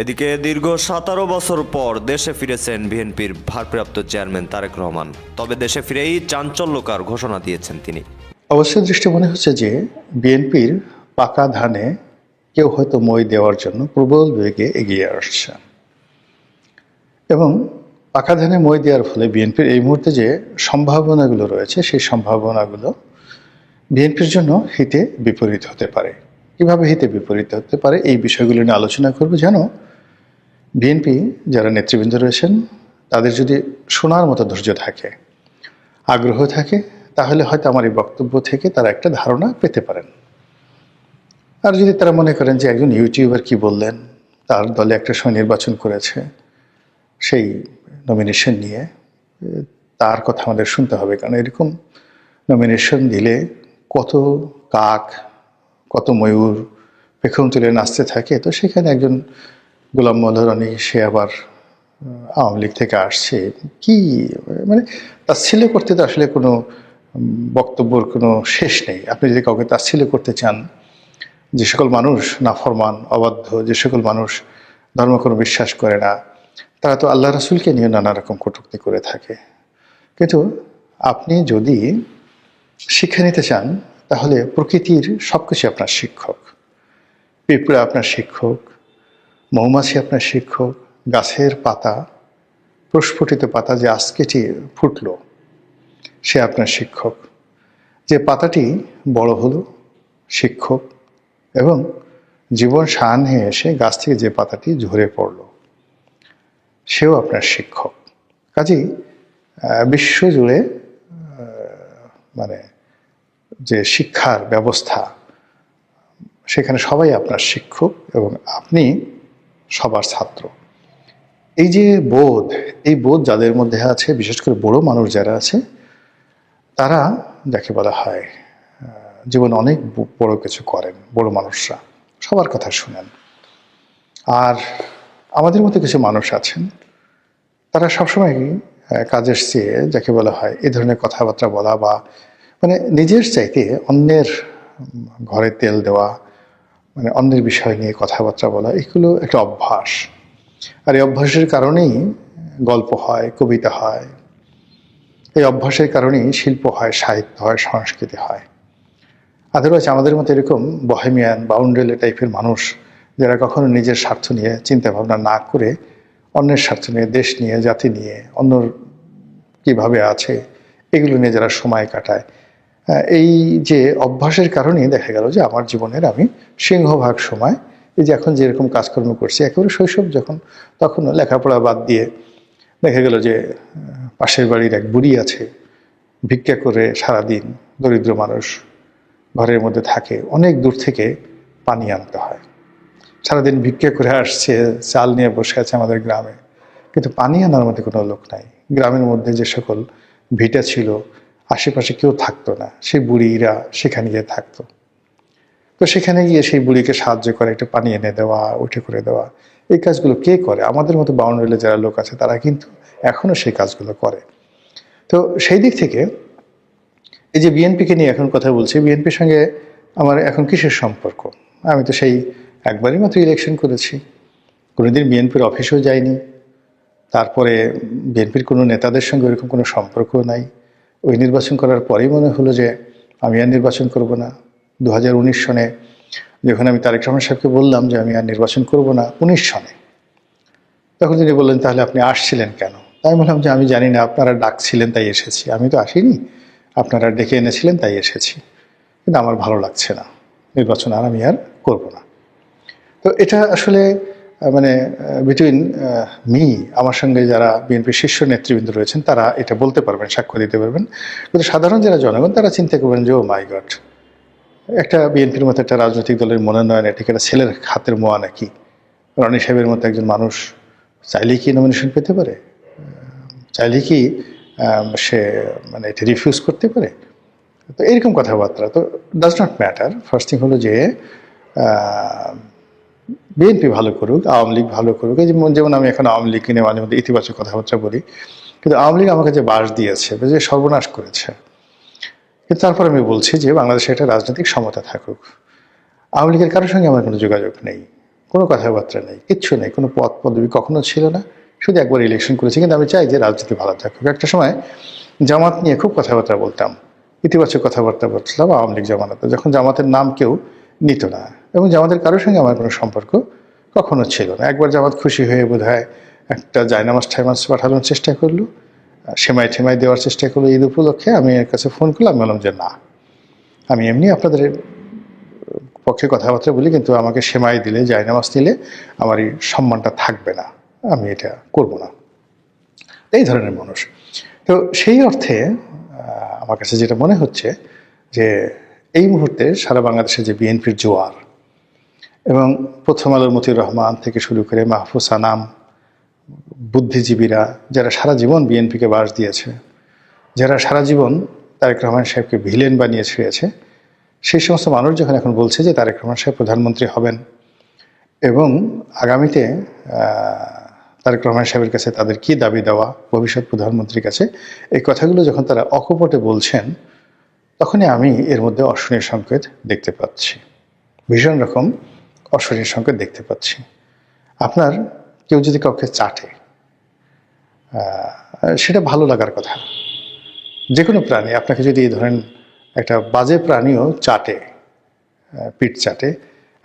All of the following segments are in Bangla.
এদিকে দীর্ঘ 17 বছর পর দেশে ফিরেছেন বিএনপির ভারপ্রাপ্ত চেয়ারম্যান তারেক রহমান। তবে দেশে ফিরেই চাঞ্চল্যকর ঘোষণা দিয়েছেন তিনি। অবশ্যই দৃষ্টি মনে হচ্ছে যে বিএনপির পাকা ধানে কেউ হয়তো মই দেওয়ার জন্য প্রবল বেগে এগিয়ে আসছে এবং পাকা ধানে মই দেওয়ার ফলে বিএনপির এই মুহূর্তে যে সম্ভাবনাগুলো রয়েছে সেই সম্ভাবনাগুলো বিএনপির জন্য হিতে বিপরীত হতে পারে। কিভাবে হিতে বিপরীত হতে পারে এই বিষয়গুলো নিয়ে আলোচনা করব, যেন বিএনপি যারা নেতৃবৃন্দ রয়েছেন তাদের যদি শোনার মতো ধৈর্য থাকে, আগ্রহ থাকে, তাহলে হয়তো আমার এই বক্তব্য থেকে তারা একটা ধারণা পেতে পারেন। আর যদি তারা মনে করেন যে একজন ইউটিউবার কি বললেন, তার দলে একটা সময় নির্বাচন করেছে, সেই নমিনেশন নিয়ে তার কথা আমাদের শুনতে হবে, কারণ এরকম নমিনেশন দিলে কত কাক, কত ময়ূর পেখম তুলে নাচতে থাকে। তো সেখানে একজন গোলাম মোল্লা রনি, সে আবার আওয়ামী লীগ থেকে আসছে, কি মানে তাচ্ছিল্য করতে তো আসলে কোনো বক্তব্যর কোনো শেষ নেই। আপনি যদি কাউকে তাচ্ছিল্য করতে চান, যে সকল মানুষ নাফরমান, অবাধ্য, যে সকল মানুষ ধর্ম কোনো বিশ্বাস করে না, তারা তো আল্লাহ রাসূলকে নিয়ে নানা রকম কটূক্তি করে থাকে। কিন্তু আপনি যদি শিক্ষা নিতে চান, তাহলে প্রকৃতির সব কিছু আপনার শিক্ষক। পিঁপড়া আপনার শিক্ষক, মৌমাছি আপনার শিক্ষক, গাছের পাতা, প্রস্ফুটিত পাতা যে আজকেটি ফুটলো, সে আপনার শিক্ষক। যে পাতাটি বড় হলো, শিক্ষক। এবং জীবন শান হয়ে এসে গাছ থেকে যে পাতাটি ঝরে পড়লো, সেও আপনার শিক্ষক। কাজেই বিশ্বজুড়ে মানে যে শিক্ষার ব্যবস্থা, সেখানে সবাই আপনার শিক্ষক এবং আপনি সবার ছাত্র। এই যে বোধ, এই বোধ যাদের মধ্যে আছে, বিশেষ করে বড় মানুষ যারা আছে, তারা যাকে বলা হয় জীবনে অনেক বড় কিছু করেন। বড় মানুষরা সবার কথা শুনেন। আর আমাদের মধ্যে কিছু মানুষ আছেন, তারা সবসময় কাজের চেয়ে, যাকে বলা হয় এই ধরনের কথাবার্তা বলা, বা মানে নিজের চাইতে অন্যের ঘরে তেল দেওয়া, মানে অন্যের বিষয় নিয়ে কথাবার্তা বলা, এগুলো একটা অভ্যাস। আর এই অভ্যাসের কারণেই গল্প হয়, কবিতা হয়। এই অভ্যাসের কারণেই শিল্প হয়, সাহিত্য হয়, সংস্কৃতি হয়। আদারওয়াইজ আমাদের মতো এরকম বহেমিয়ান, বাউন্ডেলে টাইপের মানুষ, যারা কখনো নিজের স্বার্থ নিয়ে চিন্তা ভাবনা না করে অন্যের স্বার্থ নিয়ে, দেশ নিয়ে, জাতি নিয়ে, অন্যর কিভাবে আছে এগুলো নিয়ে যারা সময় কাটায়, এই যে অভ্যাসের কারণেই দেখা গেল যে আমার জীবনের আমি সিংহভাগ সময়, এই যে এখন যেরকম কাজকর্ম করছি, একেবারে শৈশব যখন, তখন লেখাপড়া বাদ দিয়ে দেখা গেল যে পাশের বাড়ির এক বুড়ি আছে, ভিক্ষা করে সারাদিন, দরিদ্র মানুষ, ঘরের মধ্যে থাকে, অনেক দূর থেকে পানি আনতে হয়। সারাদিন ভিক্ষা করে আসছে, চাল নিয়ে বসে আছে আমাদের গ্রামে, কিন্তু পানি আনার মধ্যে কোনো লোক নাই। গ্রামের মধ্যে যে সকল ভিটা ছিল, আশেপাশে কেউ থাকতো না, সেই বুড়িরা সেখানে গিয়ে থাকতো। তো সেখানে গিয়ে সেই বুড়িকে সাহায্য করে, একটু পানি এনে দেওয়া, উঠে করে দেওয়া, এই কাজগুলো কে করে? আমাদের মতো বাউন্ডারিলে যারা লোক আছে তারা কিন্তু এখনো সেই কাজগুলো করে। তো সেই দিক থেকে এই যে বিএনপিকে নিয়ে এখন কথা বলছি, বিএনপির সঙ্গে আমার এখন কিসের সম্পর্ক? আমি তো সেই একবারই মাত্র ইলেকশন করেছি, কোনোদিন বিএনপির অফিসেও যাইনি। তারপরে বিএনপির কোনো নেতাদের সঙ্গে ওরকম কোনো সম্পর্ক নাই। ওই নির্বাচন করার পরেই মনে হলো যে আমি আর নির্বাচন করব না। 2019 সনে যখন আমি তারেক রহমান সাহেবকে বললাম যে আমি আর নির্বাচন করব না, 19 সনে, তখন তিনি বললেন তাহলে আপনি আসছিলেন কেন? তাই বললাম যে আমি জানি না, আপনারা ডাকছিলেন তাই এসেছি, আমি তো আসিনি, আপনারা ডেকে এনেছিলেন তাই এসেছি, কিন্তু আমার ভালো লাগছে না, নির্বাচন আর আমি আর করব না। তো এটা আসলে মানে বিটুইন মি, আমার সঙ্গে যারা বিএনপির শীর্ষ নেতৃবৃন্দ রয়েছেন তারা এটা বলতে পারবেন, সাক্ষ্য দিতে পারবেন। কিন্তু সাধারণ যারা জনগণ, তারা চিন্তা করবেন যে ও মাই গড, একটা বিএনপির মতো একটা রাজনৈতিক দলের মনোনয়ন, এটা একটা ছেলের হাতের মোয়া নাকি? রনি সাহেবের মতো একজন মানুষ চাইলেই কি নমিনেশন পেতে পারে? চাইলেই কি সে মানে এটা রিফিউজ করতে পারে? তো এরকম কথাবার্তা তো does not matter. First thing হলো যে বিএনপি ভালো করুক, আওয়ামী লীগ ভালো করুক। এই যেমন আমি এখন আওয়ামী লীগ নিয়ে মাঝে মধ্যে ইতিবাচক কথাবার্তা বলি, কিন্তু আওয়ামী লীগ আমাকে যে বাস দিয়েছে, যে সর্বনাশ করেছে, কিন্তু তারপর আমি বলছি যে বাংলাদেশে একটা রাজনৈতিক সমতা থাকুক। আওয়ামী লীগের কারোর সঙ্গে আমার কোনো যোগাযোগ নেই, কোনো কথাবার্তা নেই, কিচ্ছু নেই, কোনো পদ পদবি কখনো ছিল না, শুধু একবার ইলেকশন করেছি। কিন্তু আমি চাই যে রাজনীতি ভালো থাকুক। একটা সময় জামাত নিয়ে খুব কথাবার্তা বলতাম, ইতিবাচক কথাবার্তা বলছিলাম আওয়ামী লীগ জামানাতে, যখন জামাতের নাম কেউ নিত না, এবং জামাতের কারোর সঙ্গে আমার কোনো সম্পর্ক কখনো ছিল না। একবার জামাত খুশি হয়ে বোধহয় একটা জায়নামাজ ঠাইমাজ পাঠানোর চেষ্টা করলো, সেমাই ঠেমাই দেওয়ার চেষ্টা করলো ঈদ উপলক্ষে। আমি এর কাছে ফোন করলাম, বললাম যে না, আমি এমনি আপনাদের পক্ষে কথাবার্তা বলি, কিন্তু আমাকে সেমাই দিলে জায়নামাজ দিলে আমার এই সম্মানটা থাকবে না, আমি এটা করব না। এই ধরনের মানুষ। তো সেই অর্থে আমার কাছে যেটা মনে হচ্ছে যে এই মুহূর্তে সারা বাংলাদেশে যে বিএনপির জোয়ার, এবং প্রথম আলোর মতিউর রহমান থেকে শুরু করে মাহফুজ আনাম, বুদ্ধিজীবীরা যারা সারা জীবন বিএনপিকে বাস দিয়েছে, যারা সারা জীবন তারেক রহমান সাহেবকে ভিলেন বানিয়ে ছেড়েছে, সেই সমস্ত মানুষ যখন এখন বলছে যে তারেক রহমান সাহেব প্রধানমন্ত্রী হবেন এবং আগামীতে তারেক রহমান সাহেবের কাছে তাদের কি দাবি দেওয়া ভবিষ্যৎ প্রধানমন্ত্রীর কাছে, এই কথাগুলো যখন তারা অকপটে বলছেন, তখনই আমি এর মধ্যে অশনির সংকেত দেখতে পাচ্ছি, ভীষণ রকম অশনির সংকেত দেখতে পাচ্ছি। আপনার কেউ যদি কাউকে চাটে, সেটা ভালো লাগার কথা। যে কোনো প্রাণী আপনাকে যদি ধরেন একটা বাজে প্রাণীও চাটে, পিঠ চাটে,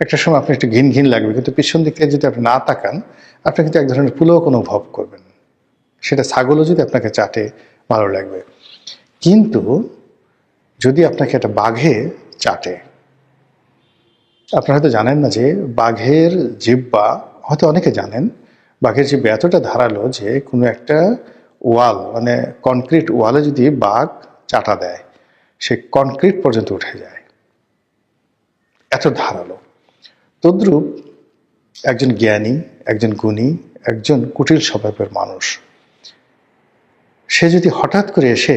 একটা সময় আপনি একটু ঘিন ঘিন লাগবে, কিন্তু পিছন দিক থেকে যদি আপনি না তাকান, আপনি কিন্তু এক ধরনের পুলক অনুভব করবেন। সেটা ছাগলও যদি আপনাকে চাটে, ভালো লাগবে। কিন্তু যদি আপনাকে একটা বাঘে চাটে, আপনারা হয়তো জানেন না যে বাঘের জিহ্বা, হয়তো অনেকে জানেন, বাঘের জিহ্বা এতটা ধারালো যে কোনো একটা ওয়াল, মানে কনক্রিট ওয়ালে যদি বাঘ চাটা দেয়, সে কনক্রিট পর্যন্ত উঠে যায়, এত ধারালো। তদ্রূপ একজন জ্ঞানী, একজন গুণী, একজন কুটিল স্বভাবের মানুষ, সে যদি হঠাৎ করে এসে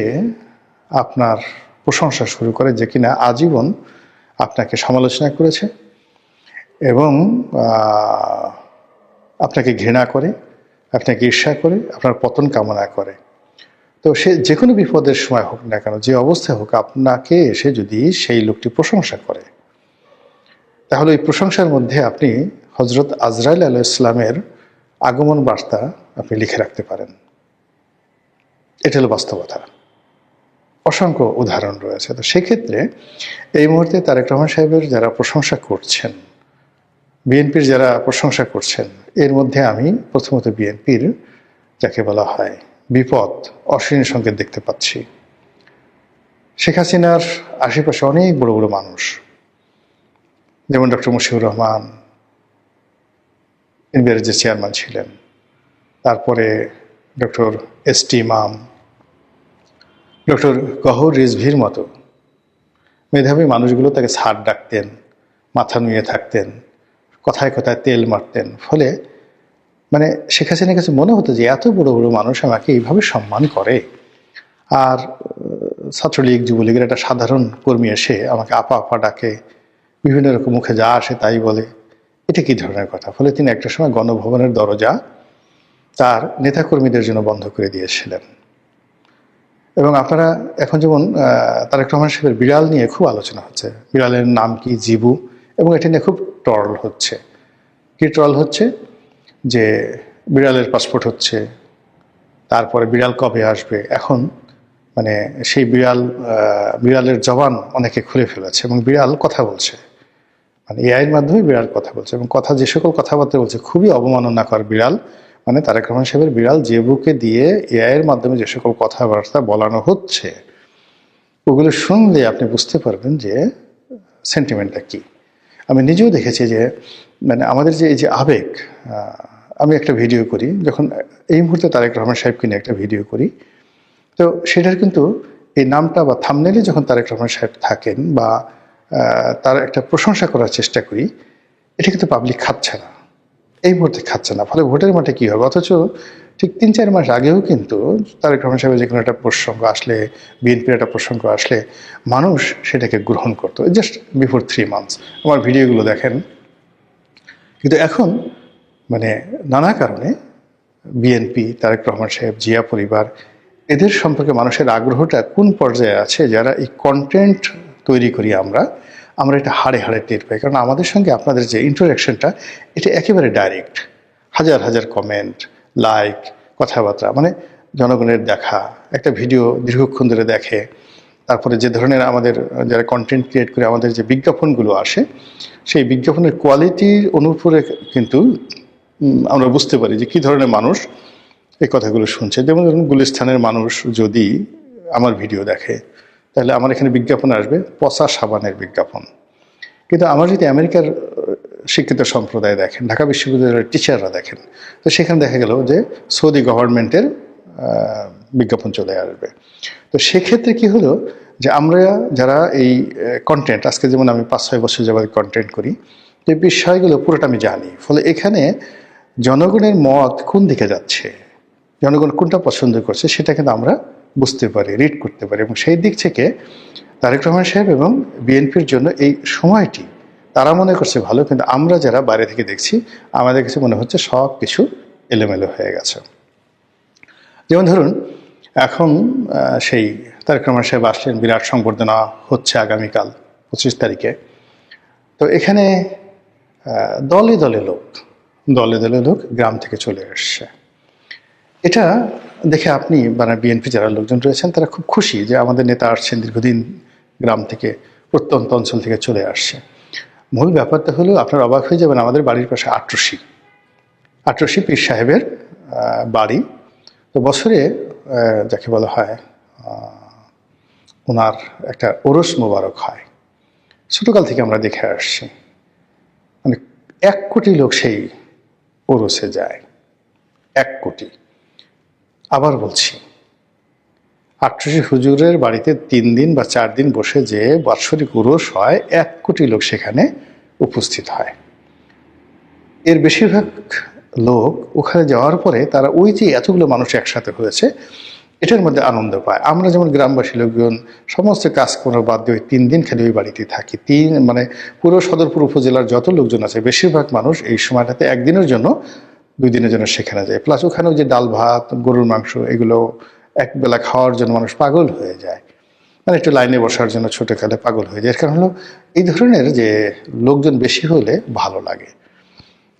আপনার প্রশংসা শুরু করে, যে কিনা আজীবন আপনাকে সমালোচনা করেছে এবং আপনাকে ঘৃণা করে, আপনাকে ঈর্ষা করে, আপনার পতন কামনা করে, তো সে যে কোনো বিপদের সময় হোক না কেন, যে অবস্থায় হোক, আপনাকে এসে যদি সেই লোকটি প্রশংসা করে, তাহলে ওই প্রশংসার মধ্যে আপনি হজরত আজরাইল আলাইহিস ইসলামের আগমন বার্তা আপনি লিখে রাখতে পারেন। এটা হলো বাস্তবতা। অসংখ্য উদাহরণ রয়েছে। তো সেক্ষেত্রে এই মুহূর্তে তারেক রহমান সাহেবের যারা প্রশংসা করছেন, বিএনপির যারা প্রশংসা করছেন, এর মধ্যে আমি প্রথমত বিএনপির যাকে বলা হয় বিপদ, অশ্লীল সংকেত দেখতে পাচ্ছি। শেখ হাসিনার আশেপাশে অনেক বড় বড় মানুষ, যেমন ডক্টর মুশিউর রহমান এনবিআরের যে চেয়ারম্যান ছিলেন, তারপরে ডক্টর এস.টি. ইমাম, ডক্টর গহর রিজভির মতো মেধাবী মানুষগুলো তাকে স্যার ডাকতেন, মাথা নুয়ে থাকতেন, কথায় কথায় তেল মারতেন। ফলে মানে শেখ হাসিনার কাছে মনে হতো যে এত বড় বড় মানুষ আমাকে এইভাবে সম্মান করে, আর ছাত্রলীগ যুবলীগের একটা সাধারণ কর্মী এসে আমাকে আপা আপা ডাকে, বিভিন্ন রকম মুখে যা আসে তাই বলে, এটা কি ধরনের কথা। ফলে তিনি একটা সময় গণভবনের দরজা তার নেতাকর্মীদের জন্য বন্ধ করে দিয়েছিলেন। এবং আপনারা এখন যেমন তারেক রহমান সাহেবের বিড়াল নিয়ে খুব আলোচনা হচ্ছে, বিড়ালের নাম কি, জিবু, এবং এটা নিয়ে খুব ট্রল হচ্ছে। কি ট্রল হচ্ছে? যে বিড়ালের পাসপোর্ট হচ্ছে, তারপরে বিড়াল কবে আসবে। এখন মানে সেই বিড়ালের জবান অনেকে খুলে ফেলেছে এবং বিড়াল কথা বলছে, মানে এআইয়ের মাধ্যমে বিড়াল কথা বলছে, এবং কথা যে সকল কথাবার্তা বলছে খুবই অবমাননাকর। বিড়াল মানে তারেক রহমান সাহেবের বিড়াল জেবুকে দিয়ে এআইয়ের মাধ্যমে যে সকল কথাবার্তা বলানো হচ্ছে, ওগুলো শুনলে আপনি বুঝতে পারবেন যে সেন্টিমেন্টটা কি। আমি নিজেও দেখেছি যে মানে আমাদের যে এই যে আবেগ, আমি একটা ভিডিও করি, যখন এই মুহূর্তে তারেক রহমান সাহেবকে নিয়ে একটা ভিডিও করি, তো সেটার কিন্তু এই নামটা বা থাম্বনেইলে যখন তারেক রহমান সাহেব থাকেন বা তার একটা প্রশংসা করার চেষ্টা করি, এটা কিন্তু পাবলিক খাচ্ছে না, এই মুহূর্তে খাচ্ছে না। ফলে ভোটের মাঠে কী হবে? অথচ ঠিক ৩-৪ মাস আগেও কিন্তু তারেক রহমান সাহেবের যে কোনো একটা প্রসঙ্গ আসলে, বিএনপির একটা প্রসঙ্গ আসলে, মানুষ সেটাকে গ্রহণ করতো, জাস্ট বিফোর 3 মান্থস। আমার ভিডিওগুলো দেখেন। কিন্তু এখন মানে নানা কারণে বিএনপি, তারেক রহমান সাহেব, জিয়া পরিবার, এদের সম্পর্কে মানুষের আগ্রহটা কোন পর্যায়ে আছে, যারা এই কন্টেন্ট তৈরি করি আমরা এটা হাড়ে হাড়ে টের পাই, কারণ আমাদের সঙ্গে আপনাদের যে ইন্টারাকশনটা এটা একেবারে ডাইরেক্ট। হাজার হাজার কমেন্ট, লাইক, কথাবার্তা, মানে জনগণের দেখা একটা ভিডিও দীর্ঘক্ষণ ধরে দেখে, তারপরে যে ধরনের আমাদের যারা কন্টেন্ট ক্রিয়েট করে আমাদের যে বিজ্ঞাপনগুলো আসে, সেই বিজ্ঞাপনের কোয়ালিটির অনুপুরে কিন্তু আমরা বুঝতে পারি যে কী ধরনের মানুষ এই কথাগুলো শুনছে। যেমন ধরুন, গুলিস্তানের মানুষ যদি আমার ভিডিও দেখে, তাহলে আমার এখানে বিজ্ঞাপন আসবে পচা সাবানের বিজ্ঞাপন। কিন্তু আমার যদি আমেরিকার শিক্ষিত সম্প্রদায় দেখেন, ঢাকা বিশ্ববিদ্যালয়ের টিচাররা দেখেন, তো সেখানে দেখা গেল যে সৌদি গভর্নমেন্টের বিজ্ঞাপন চলে আসবে। তো সেক্ষেত্রে কি হলো যে আমরা যারা এই কন্টেন্ট, আজকে যেমন আমি 5-6 বছর যাবত কন্টেন্ট করি, এই বিষয়গুলো পুরোটা আমি জানি। ফলে এখানে জনগণের মত কোন দিকে যাচ্ছে, জনগণ কোনটা পছন্দ করছে, সেটা কিন্তু আমরা বুঝতে পারি, রিড করতে পারি। এবং সেই দিক থেকে তারেক রহমান সাহেব এবং বিএনপির জন্য এই সময়টি তারা মনে করছে ভালো, কিন্তু আমরা যারা বাইরে থেকে দেখছি আমাদের কাছে মনে হচ্ছে সব কিছু এলোমেলো হয়ে গেছে। যেমন ধরুন, এখন সেই তারেক রহমান সাহেব আসলেন, বিরাট সংবর্ধনা হচ্ছে আগামীকাল 25 তারিখে। তো এখানে দলে দলে লোক গ্রাম থেকে চলে আসছে। এটা দেখে আপনি মানে বিএনপি যারা লোকজন রয়েছেন তারা খুব খুশি যে আমাদের নেতা আসছেন, দীর্ঘদিন গ্রাম থেকে প্রত্যন্ত অঞ্চল থেকে চলে আসছে। মূল ব্যাপারটা হলো, আপনার অবাক হয়ে যাবেন, আমাদের বাড়ির পাশে আটরশি পীর সাহেবের বাড়ি। তো বছরে যাকে বলা হয় ওনার একটা ওরস মোবারক হয়, ছোটকাল থেকে আমরা দেখে আসছি। মানে 1 কোটি লোক সেই ওরসে যায়, 1 কোটি। আবার বলছি, আটরশি হুজুরের বাড়িতে 3 দিন বা 4 দিন বসে যে বাৎসরিক উরস হয়, 1 কোটি লোক সেখানে উপস্থিত হয়। এর বেশিরভাগ লোক ওখানে যাওয়ার পরে তারা ওই যে এতগুলো মানুষ একসাথে হয়েছে এটার মধ্যে আনন্দ পায়। আমরা যেমন গ্রামবাসী লোকজন সমস্ত কাজকর্ম বাদ দিয়ে ওই 3 দিন খালি ওই বাড়িতে থাকি। মানে পুরো সদরপুর উপজেলার যত লোকজন আছে বেশিরভাগ মানুষ এই সময়টাতে 1 দিনের জন্য 2 দিনের জন্য সেখানে যায়। প্লাস ওখানে ওই যে ডাল ভাত, গরুর মাংস, এগুলো একবেলা খাওয়ার জন্য মানুষ পাগল হয়ে যায়। মানে একটু লাইনে বসার জন্য ছোটোকালে পাগল হয়ে যায়। এর কারণ হলো এই ধরনের যে লোকজন বেশি হলে ভালো লাগে।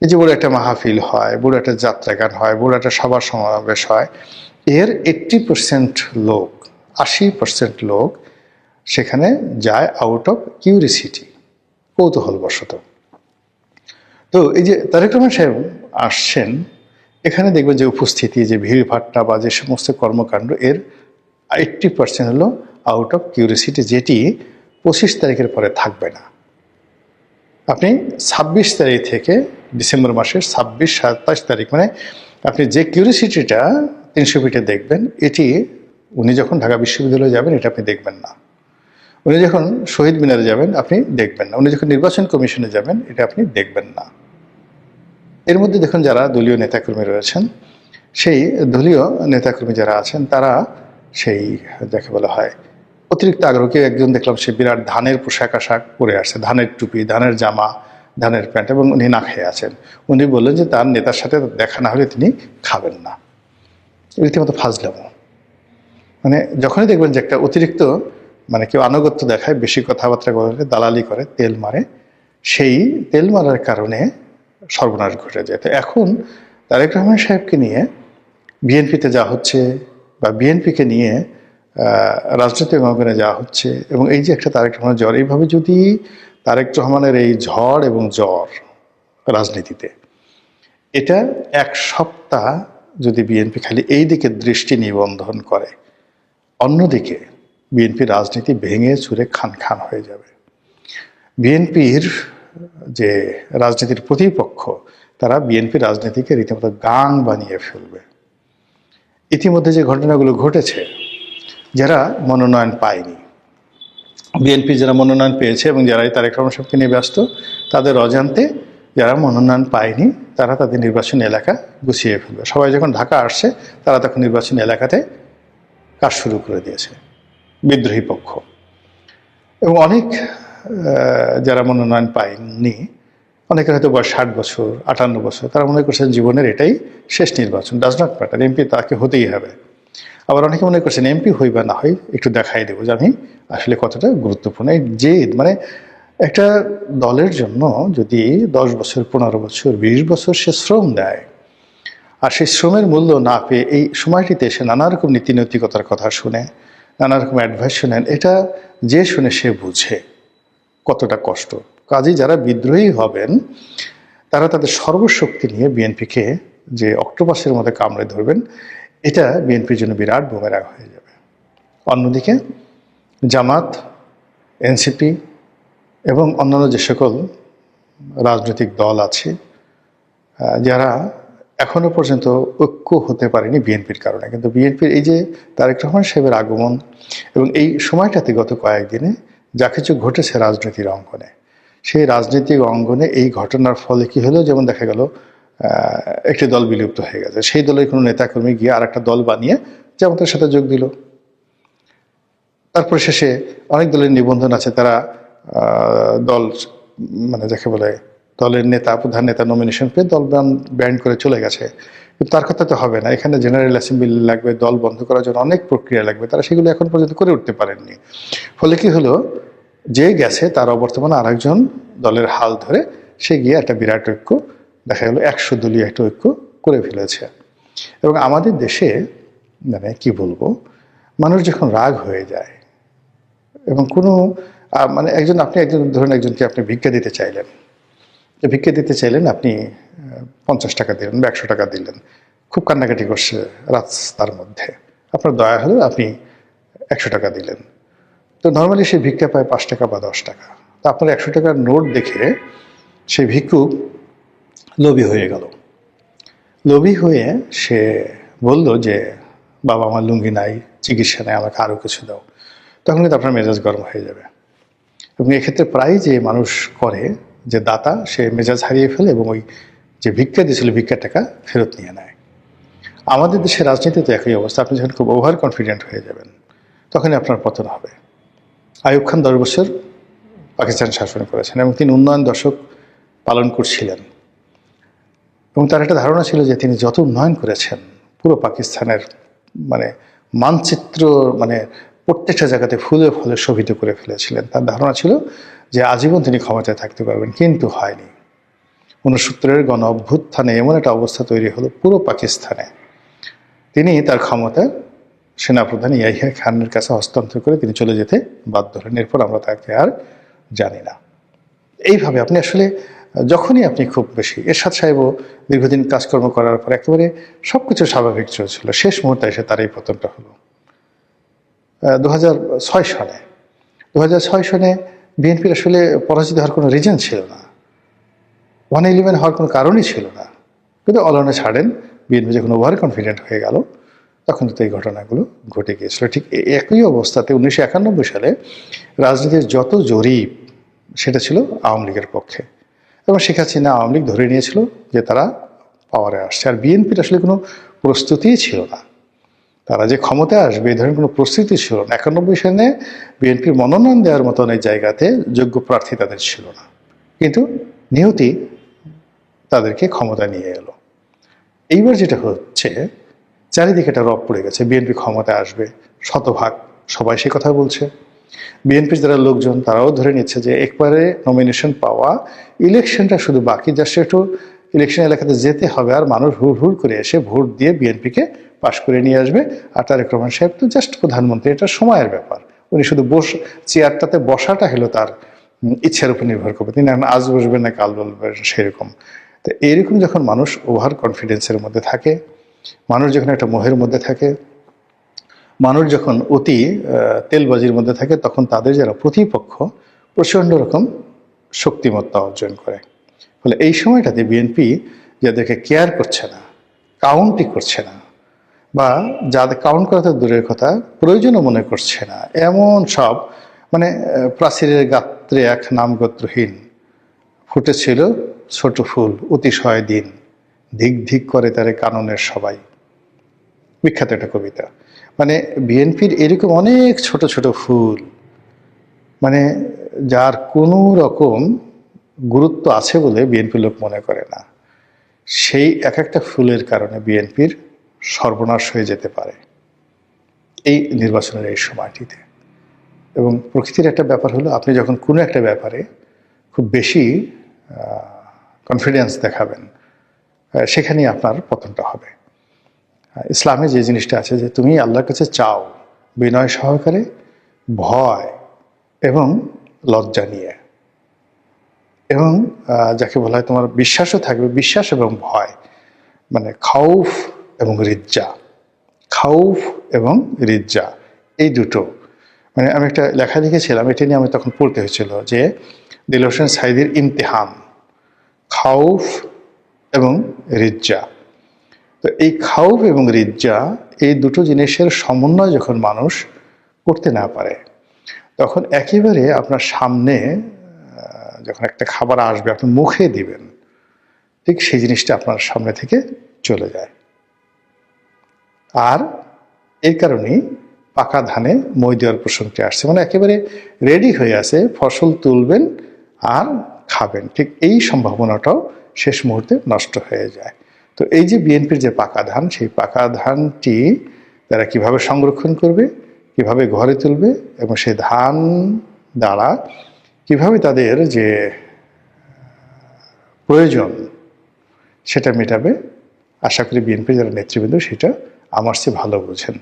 এই যে বড় একটা মাহফিল হয়, বড় একটা যাত্রা গান হয়, বড় একটা সভা সমাবেশ হয়, এর 80% লোক, 80% লোক সেখানে যায় আউট অফ কিউরিসিটি, কৌতূহলবশত। তো এই যে তারেক রহমান সাহেব আসছেন, এখানে দেখবেন যে উপস্থিতি, যে ভিড় ভাট্টা বা যে সমস্ত কর্মকাণ্ড, এর 80% হলো আউট অফ কিউরিসিটি, যেটি 25 তারিখের পরে থাকবে না। আপনি 26 তারিখ থেকে ডিসেম্বর মাসের 26-27 তারিখ, মানে আপনি যে কিউরিসিটিটা 300 ফিটে দেখবেন, এটি উনি যখন ঢাকা বিশ্ববিদ্যালয়ে যাবেন এটা আপনি দেখবেন না। উনি যখন শহীদ মিনারে যাবেন আপনি দেখবেন না। উনি যখন নির্বাচন কমিশনে যাবেন এটা আপনি দেখবেন না। এর মধ্যে দেখুন, যারা দলীয় নেতাকর্মী রয়েছেন, সেই দলীয় নেতাকর্মী যারা আছেন তারা সেই যাকে বলা হয় অতিরিক্ত আগ্রহকে, একজন দেখলাম সে বিরাট ধানের পোশাক আশাক পরে আসছে, ধানের টুপি, ধানের জামা, ধানের প্যান্ট, এবং উনি না খেয়ে আছেন। উনি বললেন যে তার নেতার সাথে দেখা না হলে তিনি খাবেন না। রীতিমতো ফাজলামো। মানে যখনই দেখবেন যে একটা অতিরিক্ত, মানে কেউ আনুগত্য দেখায়, বেশি কথাবার্তা বলে, দালালি করে, তেল মারে, সেই তেল মারার কারণে সর্বনাশ ঘটে যায়। তো এখন তারেক রহমান সাহেবকে নিয়ে বিএনপিতে যা হচ্ছে, বা বিএনপিকে নিয়ে রাজনৈতিক অঙ্গনে যা হচ্ছে, এবং এই যে একটা তারেক রহমানের জ্বর, এইভাবে যদি তারেক রহমানের এই ঝড় এবং জ্বর রাজনীতিতে, এটা 1 সপ্তাহ যদি বিএনপি খালি এই দিকে দৃষ্টি নিবন্ধন করে, অন্যদিকে বিএনপি রাজনীতি ভেঙে চুরে খান খান হয়ে যাবে। বিএনপির যে রাজনীতির প্রতিপক্ষ, তারা বিএনপি রাজনীতিকে রীতিমতো গান বানিয়ে ফেলবে। ইতিমধ্যে যে ঘটনাগুলো ঘটেছে, যারা মনোনয়ন পায়নি, বিএনপি যারা মনোনয়ন পেয়েছে এবং যারা এই তারেক রহমান সাহেবকে নিয়ে ব্যস্ত, তাদের অজান্তে যারা মনোনয়ন পায়নি তারা তাদের নির্বাচনী এলাকা গুছিয়ে ফেলবে। সবাই যখন ঢাকা আসছে তারা তখন নির্বাচনী এলাকাতে কাজ শুরু করে দিয়েছে বিদ্রোহী পক্ষ। এবং অনেক যারা মনোনয়ন পায়নি, অনেকের হয়তো বয়স 60 বছর, 58 বছর, তারা মনে করছেন জীবনের এটাই শেষ নির্বাচন, ডাজ নট ম্যাটার, এমপি তাকে হতেই হবে। আবার অনেকে মনে করছেন এমপি হই বা না হই একটু দেখাই দেবো যে আমি আসলে কতটা গুরুত্বপূর্ণ। এই জেদ, মানে একটা দলের জন্য যদি 10 বছর, 15 বছর, 20 বছর সে শ্রম দেয়, আর সেই শ্রমের মূল্য না পেয়ে এই সময়টিতে সে নানা রকম নীতি নৈতিকতার কথা শুনে, নানা রকম অ্যাডভাইস শুনেন, এটা যে শুনে সে বুঝে কতটা কষ্ট। কাজেই যারা বিদ্রোহী হবেন তারা তাদের সর্বশক্তি নিয়ে বিএনপিকে যে অক্টোপাসের মধ্যে কামড়ে ধরবেন, এটা বিএনপির জন্য বিরাট বুমেরাং হয়ে যাবে। অন্যদিকে জামাত, এনসিপি এবং অন্যান্য যে সকল রাজনৈতিক দল আছে যারা এখনো পর্যন্ত ঐক্য হতে পারেনি বিএনপির কারণে, কিন্তু বিএনপির এই যে তারেক রহমান সাহেবের আগমন এবং এই সময়টাতে গত কয়েকদিনে যা কিছু ঘটেছে রাজনীতির অঙ্গনে, সেই রাজনৈতিক অঙ্গনে এই ঘটনার ফলে কি হলো, যেমন দেখা গেল একটি দল বিলুপ্ত হয়ে গেছে, সেই দলের কোনো নেতাকর্মী গিয়ে আর একটা দল বানিয়ে জামাতের সাথে যোগ দিল। তারপরে শেষে অনেক দলের নিবন্ধন আছে, তারা দল মানে যাকে বলে দলের নেতা, প্রধান নেতা নমিনেশন পেয়ে দল ব্যান্ড করে চলে গেছে। কিন্তু তার কথা তো হবে না, এখানে জেনারেল অ্যাসেম্বলি লাগবে, দল বন্ধ করার জন্য অনেক প্রক্রিয়া লাগবে, তারা সেগুলো এখন পর্যন্ত করে উঠতে পারেননি। ফলে কি হলো, যে গেছে তার অবর্তমানে আরেকজন দলের হাল ধরে সে গিয়ে একটা বিরাট ঐক্য, দেখা গেল 100 দলীয় একটা ঐক্য করে ফেলেছে। এবং আমাদের দেশে মানে কি বলবো, মানুষ যখন রাগ হয়ে যায় এবং কোনো মানে একজন ধরুন একজনকে আপনি ভিক্ষা দিতে চাইলেন, আপনি 50 টাকা দিলেন বা 100 টাকা দিলেন, খুব কান্নাকাটি করছে রাস্তার মধ্যে, আপনার দয়া হলো আপনি 100 টাকা দিলেন। তো নর্মালি সে ভিক্ষা পায় 5 টাকা বা 10 টাকা। তো আপনার 100 টাকার নোট দেখে সেই ভিক্ষুক লোভী হয়ে গেল। লোভী হয়ে সে বলল যে বাবা আমার লুঙ্গি নাই, চিকিৎসা নেই, আমাকে আরও কিছু দাও। তখন কিন্তু আপনার মেজাজ গরম হয়ে যাবে। এবং এক্ষেত্রে প্রায় যে মানুষ করে, যে দাতা, সে মেজাজ হারিয়ে ফেলে এবং ওই যে ভিক্ষা দিয়েছিল ভিক্ষার টাকা ফেরত নিয়ে নেয়। আমাদের দেশের রাজনীতিতে একই অবস্থা। আপনি যখন খুব ওভার কনফিডেন্ট হয়ে যাবেন তখনই আপনার পতন হবে। আইয়ুব খান 10 বছর পাকিস্তান শাসন করেছেন এবং তিনি উন্নয়ন দশক পালন করছিলেন এবং তার একটা ধারণা ছিল যে তিনি যত উন্নয়ন করেছেন পুরো পাকিস্তানের মানে মানচিত্র মানে প্রত্যেকটা জায়গাতে ফুলে ফুলে শোভিত করে ফেলেছিলেন। তার ধারণা ছিল যে আজীবন তিনি ক্ষমতায় থাকতে পারবেন, কিন্তু হয়নি। 69-এর গণ অভ্যুত্থানে এমন একটা অবস্থা তৈরি হলো পুরো পাকিস্তানে, তিনি তার ক্ষমতা সেনাপ্রধান ইয়াহিয়া খানের কাছে হস্তান্তর করে তিনি চলে যেতে বাধ্য হলেন। এরপর আমরা তাকে আর জানি না। এইভাবে আপনি আসলে যখনই আপনি খুব বেশি, এরশাদ সাহেবও দীর্ঘদিন কাজকর্ম করার পর একেবারে সবকিছু স্বাভাবিক চলছিল, শেষ মুহূর্তে এসে তার এই পতনটা হলো 2006 সালে। 2006 সনে বিএনপির আসলে পরাজিত হওয়ার কোনো রিজন ছিল না, 111 হওয়ার কোনো কারণই ছিল না। কিন্তু অলনে ছাড়েন, বিএনপি যখন ওভার কনফিডেন্ট হয়ে গেল তখন তো এই ঘটনাগুলো ঘটে গিয়েছিল। ঠিক একই অবস্থাতে 1991 সালে রাজনীতির যত জরিপ সেটা ছিল আওয়ামী লীগের পক্ষে, এবং শেখ হাসিনা আওয়ামী লীগ ধরে নিয়েছিল যে তারা পাওয়ারে আসছে, আর বিএনপির আসলে কোনো প্রস্তুতিই ছিল না, তারা যে ক্ষমতায় আসবে এই ধরনের কোনো প্রস্তুতি ছিল না। 91 সালে বিএনপির মনোনয়ন দেওয়ার মতো অনেক জায়গাতে যোগ্য প্রার্থী তাদের ছিল না, কিন্তু নিয়তি তাদেরকে ক্ষমতা নিয়ে এলো। এইবার যেটা হচ্ছে, চারিদিকে একটা রব পড়ে গেছে, বিএনপি ক্ষমতায় আসবে শতভাগ, সবাই সে কথা বলছে। বিএনপির যারা লোকজন তারাও ধরে নিচ্ছে যে একবারে নমিনেশন পাওয়া, ইলেকশনটা শুধু বাকি, জাস্ট একটু ইলেকশন এলাকাতে যেতে হবে, আর মানুষ হুড় হুড় করে এসে ভোট দিয়ে বিএনপিকে পাশ করে নিয়ে আসবে। আর তারেক রহমান সাহেব তো জাস্ট প্রধানমন্ত্রী, এটা সময়ের ব্যাপার, উনি শুধু চেয়ারটাতে বসাটা হলো তার ইচ্ছার উপর নির্ভর করবে, তিনি আজ বসবেন না কাল বলবেন সেরকম। তো এইরকম যখন মানুষ ওভার কনফিডেন্সের মধ্যে থাকে, মানুষ যখন একটা মোহের মধ্যে থাকে, মানুষ যখন অতি তেলবাজির মধ্যে থাকে, তখন তাদের যারা প্রতিপক্ষ প্রচণ্ড রকম শক্তিমত্তা অর্জন করে। ফলে এই সময়টাতে বিএনপি যাদেরকে কেয়ার করছে না, কাউন্টই করছে না, বা যাদের কাউন্ট করা তো দূরের কথা প্রয়োজনও মনে করছে না, এমন সব মানে প্রাচীরের গাত্রে এক নামগোত্রহীন ফুটেছিল ছোট ফুল অতিশয় দিন, ধিক ধিক করে তারে কাননের সবাই, বিখ্যাত একটা কবিতা। মানে বিএনপির এরকম অনেক ছোট ছোট ফুল, মানে যার কোনো রকম গুরুত্ব আছে বলে বিএনপির লোক মনে করে না, সেই এক একটা ফুলের কারণে বিএনপির সর্বনাশ হয়ে যেতে পারে এই নির্বাচনের এই সময়টিতে। এবং প্রকৃতির একটা ব্যাপার হলো, আপনি যখন কোনো একটা ব্যাপারে খুব বেশি কনফিডেন্স দেখাবেন, সেখানেই আপনার পতনটা হবে। ইসলামে যে জিনিসটা আছে যে তুমি আল্লাহর কাছে চাও বিনয় সহকারে, ভয় এবং লজ্জা নিয়ে, এবং যাকে বলা হয় তোমার বিশ্বাসও থাকবে, বিশ্বাস এবং ভয়, মানে খাউফ এবং রিজ্জা। খাউফ এবং রিজ্জা এই দুটো, মানে আমি একটা লেখা লিখেছিলাম, এটা নিয়ে আমি তখন পড়তে হয়েছিল যে দিলওয়ার হোসেন সাঈদীর ইমতিহান, খাউফ এবং রিজ্জা। তো এই খাউফ এবং রিজ্জা এই দুটো জিনিসের সমন্বয় যখন মানুষ করতে না পারে, তখন একেবারে আপনার সামনে যখন একটা খাবার আসবে আপনি মুখে দিবেন, ঠিক সেই জিনিসটা আপনার সামনে থেকে চলে যায়। আর এই কারণেই পাকা ধানে মই দেওয়ার প্রসঙ্গটি আসছে, মানে একেবারে রেডি হয়ে আছে, ফসল তুলবেন আর খাবেন, ঠিক এই সম্ভাবনাটাও শেষ মুহূর্তে নষ্ট হয়ে যায়। তো এই যে বিএনপির যে পাকা ধান, সেই পাকা ধানটি তারা কিভাবে সংরক্ষণ করবে, কিভাবে ঘরে তুলবে, এবং সেই ধান দ্বারা কিভাবে তাদের যে প্রয়োজন সেটা মেটাবে, আশা করি বিএনপি যারা নেতৃবৃন্দ সেটা আমার চেয়ে ভালো বোঝেন।